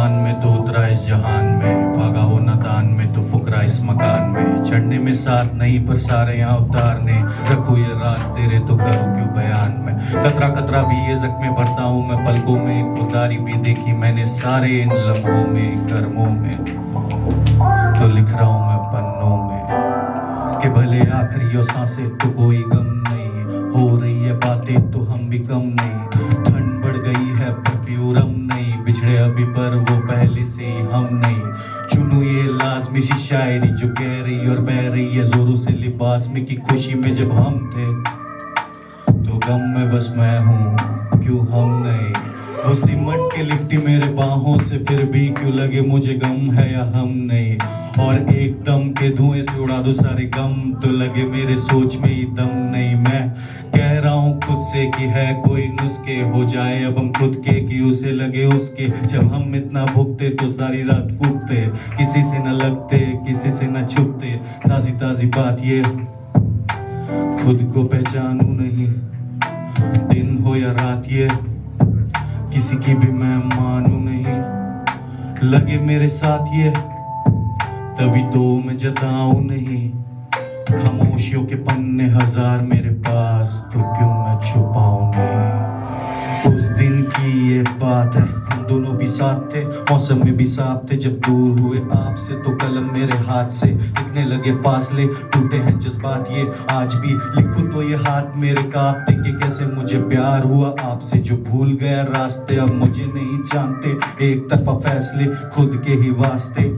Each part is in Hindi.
आसमान में तो उतरा इस जहान में, भागा वो नादान में तो फुकरा इस मकान में। चढ़ने में साथ नहीं पर सारे यहाँ उतारने, रखो ये राज तेरे तो करूँ क्यों बयान में। कतरा कतरा भी ये जख्में भरता हूँ मैं पलकों में, खुदारी भी देखी मैंने सारे इन लम्हों में कर्मों में। तो लिख रहा हूँ मैं पन्नों में कि भले आखिरी सांसें तो कोई गम नहीं, हो रही है बातें तो हम भी कम नहीं। ठंड बढ़ गई है पर प्यूरम नहीं, बिछड़े अभी पर वो पहले से ही हम नहीं। चुनू ये लाजमी सी शायरी जो कह रही और बह रही है जोरों से लिबास में, की खुशी में जब हम थे तो गम में बस मैं हूँ क्यों हम नहीं। वो सिमट के लिपटी मेरे बाहों से फिर भी क्यों लगे मुझे गम है या हम नहीं। और एक दम के धुएं से उड़ा दो सारे गम तो लगे मेरे सोच में ही दम नहीं। मैं कह रहा हूँ खुद से कि है कोई नुस्खे, हो जाए अब हम खुद के कि उसे लगे उसके। जब हम इतना भुगते तो सारी रात फूकते, किसी से न लगते किसी से न छुपते। ताजी ताजी बात ये खुद को पहचानू नहीं, दिन हो या रात ये किसी की भी मैं मानू नहीं। लगे मेरे साथ ये तभी तो मैं जताऊं नहीं, खामोशियों के पन्ने हजार मेरे पास तो क्यों मैं छुपाऊं नहीं। उस दिन की ये बात है हम दोनों भी साथ थे, मौसम में भी साथ थे। जब दूर हुए आपसे तो कलम मेरे हाथ से लिखने लगे फासले, टूटे हैं जज्बात ये आज भी लिखूं तो ये हाथ मेरे कांपते कि कैसे मुझे प्यार हुआ आपसे। जो भूल गया रास्ते अब मुझे नहीं जानते, एक तरफा फैसले खुद के ही वास्ते।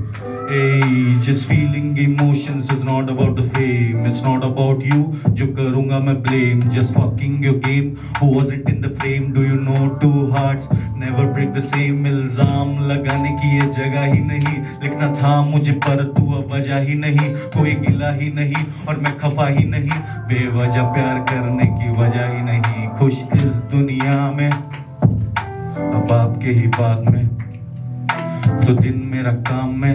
Hey, just feeling emotions is not about the fame, it's not about you, जो करूँगा मैं blame, just fucking your game, who wasn't in the frame, do you know two hearts never break the same। इल्जाम लगाने की ये जगह ही नहीं, लिखना था मुझे पर तू अब वजह ही नहीं, कोई गिला ही नहीं और मैं खफा ही नहीं, बेवजह प्यार करने की वजह ही नहीं। खुश इस दुनिया में अब आपके ही बात में, तो दिन मेरा काम में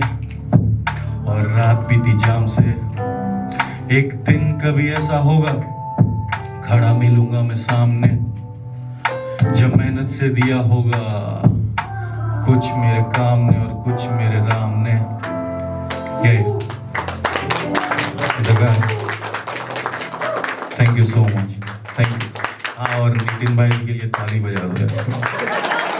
और रात बीती जाम से। एक दिन कभी ऐसा होगा खड़ा मिलूंगा मैं सामने, जब मेहनत से दिया होगा कुछ मेरे काम ने और कुछ मेरे राम ने। Thank you so much, thank you. हाँ, और नितिन भाई के लिए ताली बजा दो।